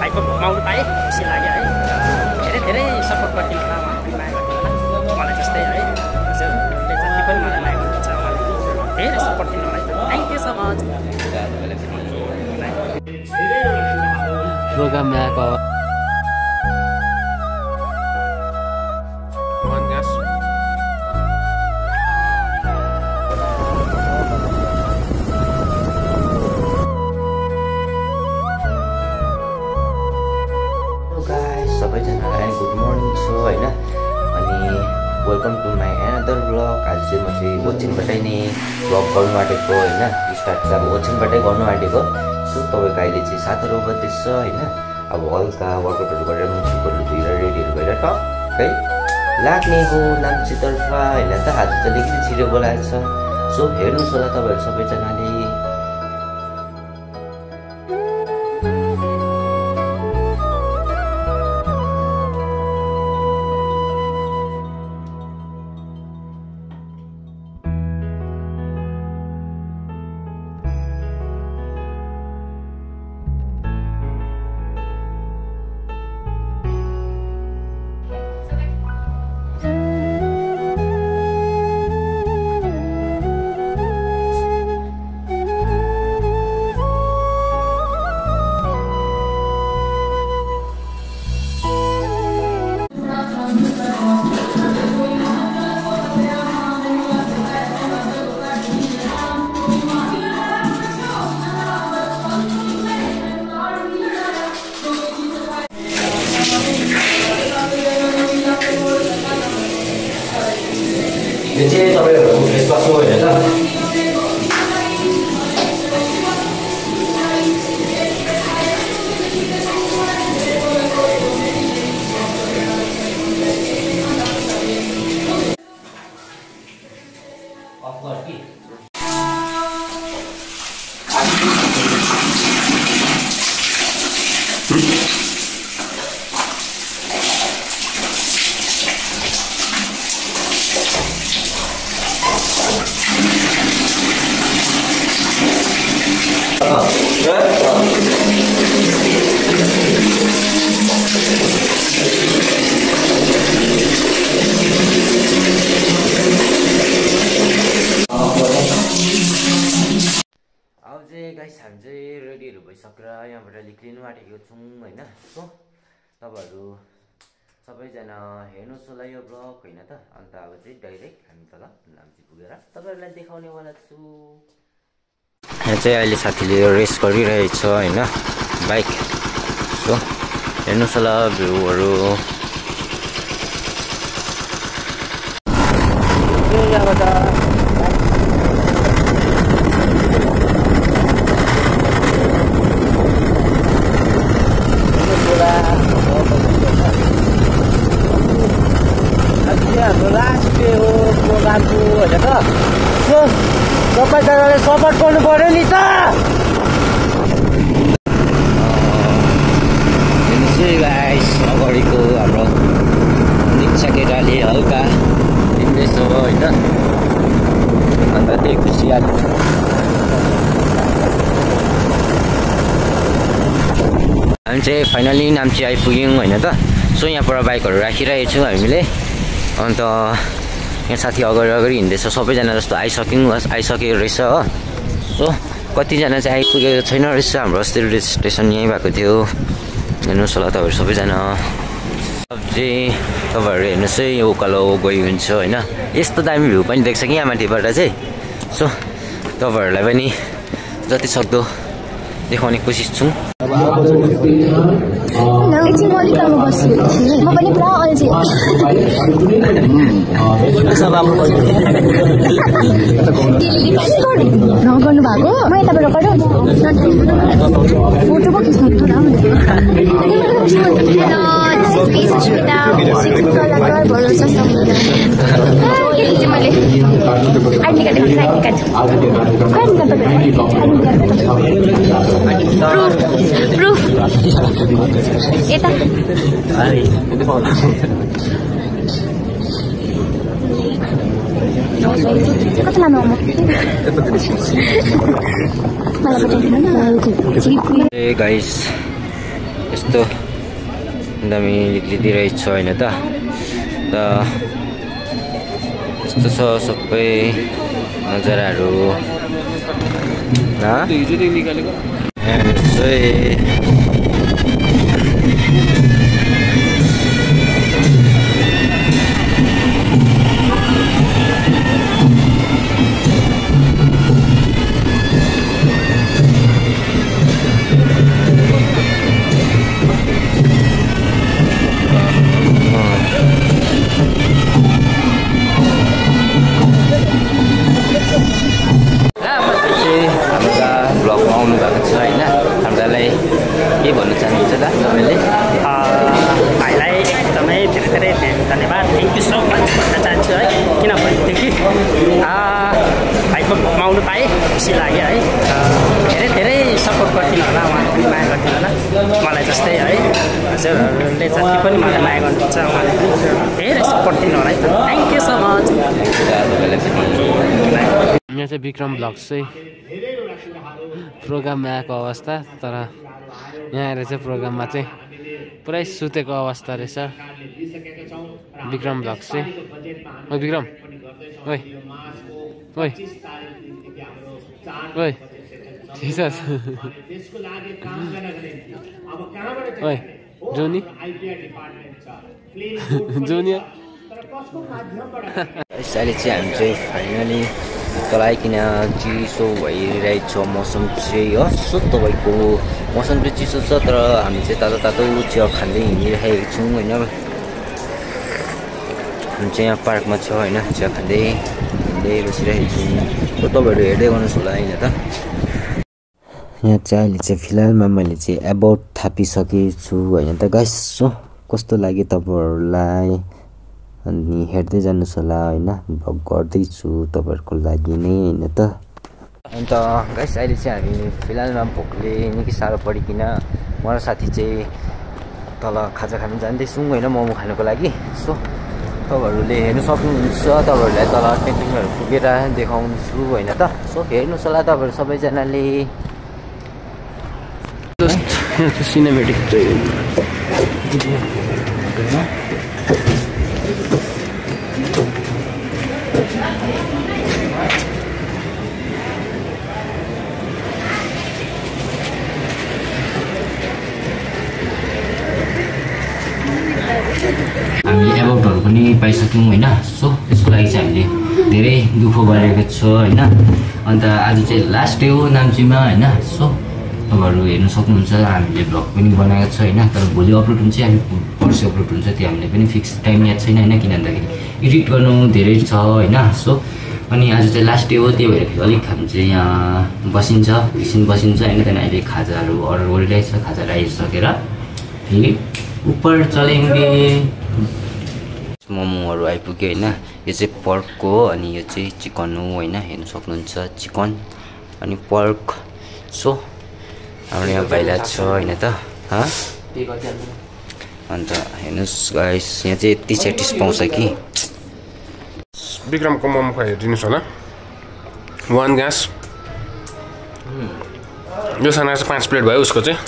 भाइको माउनु पाएँ खुसी लाग्यो है धेरै धेरै सपोर्ट गरिदिनु होला उहाँले माया गरिदिनु होला मलाई जस्तै है हजुरले जति पनि मलाई माया गर्नुहुन्छ उहाँले धेरै सपोर्ट दिनु होला थ्याङ्क यू सो मच प्रोग्राममा आएको सबैजनालाई गुड मर्निङ छ होइन अनि welcome to my another blog. आज चाहिँ म चाहिँ ओछिनबाटै नै ब्लग गर्नु आँटेको होइन स्टार्ट चाहिँ अब ओछिनबाटै गर्नु आँटेको। सो तपाईँको अहिले चाहिँ 7 बज्दैछ होइन। अब हल्का वर्कआउटहरू गरेर मुखहरू धोएर रेडीहरू भएर टक्कै लाग्ने हो नाम्चीतर्फ होइन त। आज चाहिँ अलिकति छिटो बोलाएको छ। सो हेर्नुहोस् होला तपाईँहरू सबैजनाले। यो चाहिँ तपाईँहरूको फेस वास हो होइन त। गाइस हामी चाहिँ रेडीहरू भइसकेर यहाँबाट निक्लिनु आँटेको छौँ होइन। सो तपाईँहरू सबैजना हेर्नुहोस् होला यो ब्लग होइन त। अन्त अब चाहिँ डाइरेक्ट हामी तल नाम्ची पुगेर तपाईँहरूलाई देखाउनेवाला छु। यहाँ चाहिँ अहिले साथीले रेस गरिरहेछ होइन बाइक। सो हेर्नुहोस् होला भ्यूहरू। सबैजनाले सपोर्ट गर्नु पर्यो नि त। गाइस अगाडिको हाम्रो निक्षा केटाले हल्का हिँड्दैछ होइन। अन्त त्यही खुसी हामी चाहिँ फाइनली नाम्ची आइपुग्यौँ होइन त। सो यहाँबाट बाइकहरू राखिरहेको छौँ हामीले। अन्त यहाँ साथी अगाडि हिँड्दैछ सबैजना जस्तो आइसकेको रहेछ हो। सो कतिजना चाहिँ आइपुगेको छैन रहेछ। हाम्रो अस्ति रेजिस्ट्रेसन यहीँ भएको थियो। हेर्नुहोस् होला तपाईँहरू सबैजना। अब चाहिँ तपाईँहरू हेर्नुहोस् है यो उकालो गयो हुन्छ होइन। यस्तो दामी भ्यू पनि देख्छ कि यहाँ माथिबाट चाहिँ। सो तपाईँहरूलाई पनि जति सक्दो देखाउने कोसिस छौँ। एकछिन म अलिक राम्रो बस्छु। म पनि पुरा अल्झेँ। नगर्नु भएको म यताबाट गरौँ। फोटो पो खिच्नु थोडा मैले आइडी प्रुफ यता कति लानु गाइस यस्तो दामी लिदिरहेछ हैन त यस्तो छ सबै नजाराहरू के भन्न चाहनुहुन्छ त तपाईले भाइलाई एकदमै धेरै धन्यवाद थ्याङ्क यू सो मच भन्न चाहन्छु है किनभनेदेखि भाइको घुमाउनु पाएँ खुसी लाग्यो है धेरै सपोर्ट गर्दिनु होला उहाँले पनि माया गर्दिनु होला मलाई जस्तै है हजुरहरूले जति पनि मलाई माया गर्नुहुन्छ उहाँले धेरै सपोर्ट दिनु होला है थ्याङ्क यू सो मच। यहाँ चाहिँ विक्रम ब्लग्स चाहिँ प्रोग्राममा आएको अवस्था तर यहाँ आएर चाहिँ प्रोग्राममा चाहिँ पुरै सुतेको अवस्था रहेछ विक्रम ब्लग्स चाहिँ। ओ विक्रम ओइ ओइ ओइ जिसस ओइ जोनी जोनिया अहिले चाहिँ हामी चाहिँ फाइनली तलाइकन चिसो भइरहेछ मौसम चाहिँ हसो तपाईँको मौसम चाहिँ चिसो छ तर हामी चाहिँ तातो तातो चिया खाँदै हिँडिरहेको छौँ होइन। हामी चाहिँ यहाँ पार्कमा छ होइन चिया खाँदै हिँड्दै बसिरहेको छौँ तपाईँहरू हेर्दै गर्नुहोस् होला होइन त। यहाँ चाहिँ अहिले चाहिँ फिलहालमा मैले चाहिँ एबाउट थापिसकेको छु होइन त गाइस। सो कस्तो लाग्यो तपाईँहरूलाई अनि हेर्दै जानुहोस् होला होइन भ्लग गर्दैछु तपाईँहरूको लागि नै होइन त। अन्त गाइस अहिले चाहिँ हामी फिलहालमा भोकले निकै साह्रो परिकन म र साथी चाहिँ तल खाजा खानु जाँदैछौँ होइन मोमो खानुको लागि। सो तपाईँहरूले हेर्नु सक्नुहुन्छ तपाईँहरूलाई तल टेन्टिङहरू पुगेर देखाउँछु होइन त। सो हेर्नुहोस् होला तपाईँहरू सबैजनाले। सिनेमेटिक हामी एबाउटहरू पनि पाइसक्यौँ होइन। सो यसको लागि चाहिँ हामीले धेरै दुःख गरेको छ होइन। अन्त आज चाहिँ लास्ट डे हो नाम्चीमा होइन। सो तपाईँहरू हेर्नु सक्नुहुन्छ हामीले भ्लग पनि बनाएको छ होइन तर भोलि अपलोड हुन्छ अनि पर्सि अपलोड हुन्छ त्यो हामीले पनि फिक्स टाइम याद छैन होइन किन भन्दाखेरि एडिट गर्नु धेरै छ होइन। सो अनि आज चाहिँ लास्ट डे हो त्यही भएर अलिक हामी चाहिँ यहाँ बसिन्छ एकछिन बसिन्छ होइन। त्यहाँदेखि अहिले खाजाहरू अर्डर गरिरहेको छ खाजा आइसकेर फेरि उपर चलेङ्गे मोमोहरू आइपुग्यो होइन। यो चाहिँ पर्कको हो अनि यो चाहिँ चिकन हो होइन हेर्नु सक्नुहुन्छ चिकन अनि पर्क। सो हाम्रो यहाँ भाइला छ होइन त अन्त हेर्नुहोस् गाइस यहाँ चाहिँ यति सेटिस पाउँछ कि विक्रमको मोमो हेरिदिनुहोस् होला 1 ग्यास यो साना चाहिँ 5 प्लेट भयो उसको चाहिँ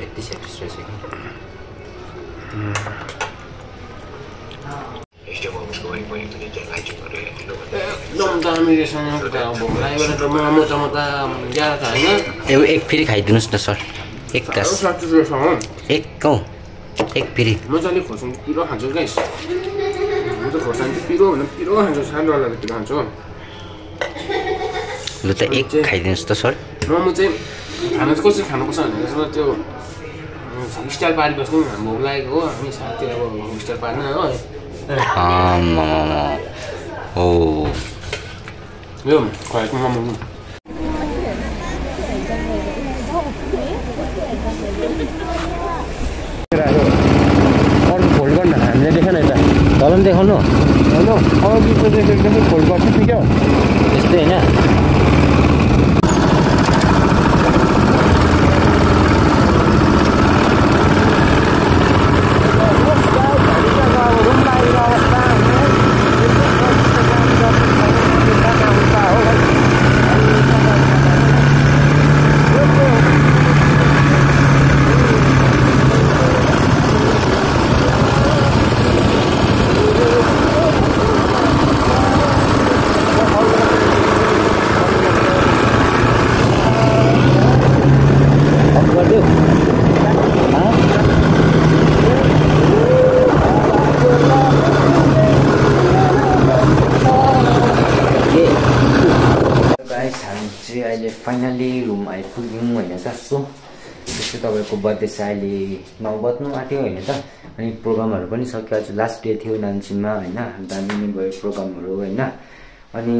यति सेटिस रहेछ एकदम दामी रहेछ मोमो चमता ज्यादा छ होइन। एक फेरि खाइदिनुहोस् न सर एक ग्लास एक फेरि मजाले खोर्सानी पिरो खान्छु गाइस म त खोर्सानी पिरो भन्दा पिरो खान्छु सानो वाला पिरो खान्छु लु त एक खाइदिनुहोस् त सर। मोमो चाहिँ खाना चाहिँ कसरी खानुपर्छ भनेर चाहिँ त्यो स्टाइल पारिबस्नु भोक लागेको हो हामी साथी अब स्टाइल पार्न हो यो खुवाएको मोमो अर्को फोल्ड गर्न हामीले देखेन यता तल पनि देखाउनु होइन अघिको देखेको फोल्ड गर्छु नि क्या यस्तै होइन। हामी चाहिँ अहिले फाइनली रुम आइपुग्यौँ होइन त। सो त्यस्तो तपाईँको बर्थडे चाहिँ अहिले 9 बज्नु आँट्यो होइन त। अनि प्रोग्रामहरू पनि सक्यो, आज लास्ट डे थियो नाम्चीमा होइन, दामी नै भयो प्रोग्रामहरू होइन। अनि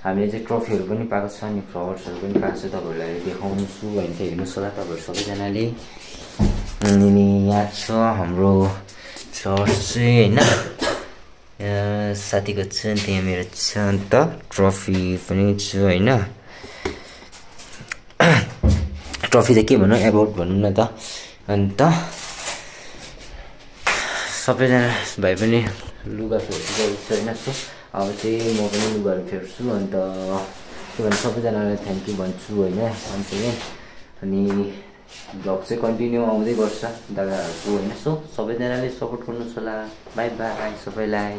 हामीले चाहिँ ट्रफीहरू पनि पाएको छ अनि फ्लावर्सहरू पनि पाएको छ, तपाईँहरूलाई देखाउँछु होइन, हेर्नुहोस् होला तपाईँहरू सबैजनाले। अनि यहाँ छ हाम्रो फ्लावर्स चाहिँ होइन, साथीको छ, त्यहाँ मेरो छ अन्त ट्रफी पनि छ होइन। ट्रफी चाहिँ के भनौँ, एवार्ड भनौँ न त। अन्त सबैजना भाइ पनि लुगा फेर्छु छ होइन। सो अब चाहिँ म पनि लुगाहरू फेर्छु अन्त के भन्छ सबैजनालाई थ्याङ्क यू भन्छु होइन अन्त नै। अनि भ्लग चाहिँ कन्टिन्यू आउँदै गर्छ दादाहरूको होइन। सो सबैजनाले सपोर्ट गर्नुहोस् होला। बाई बाई सबैलाई।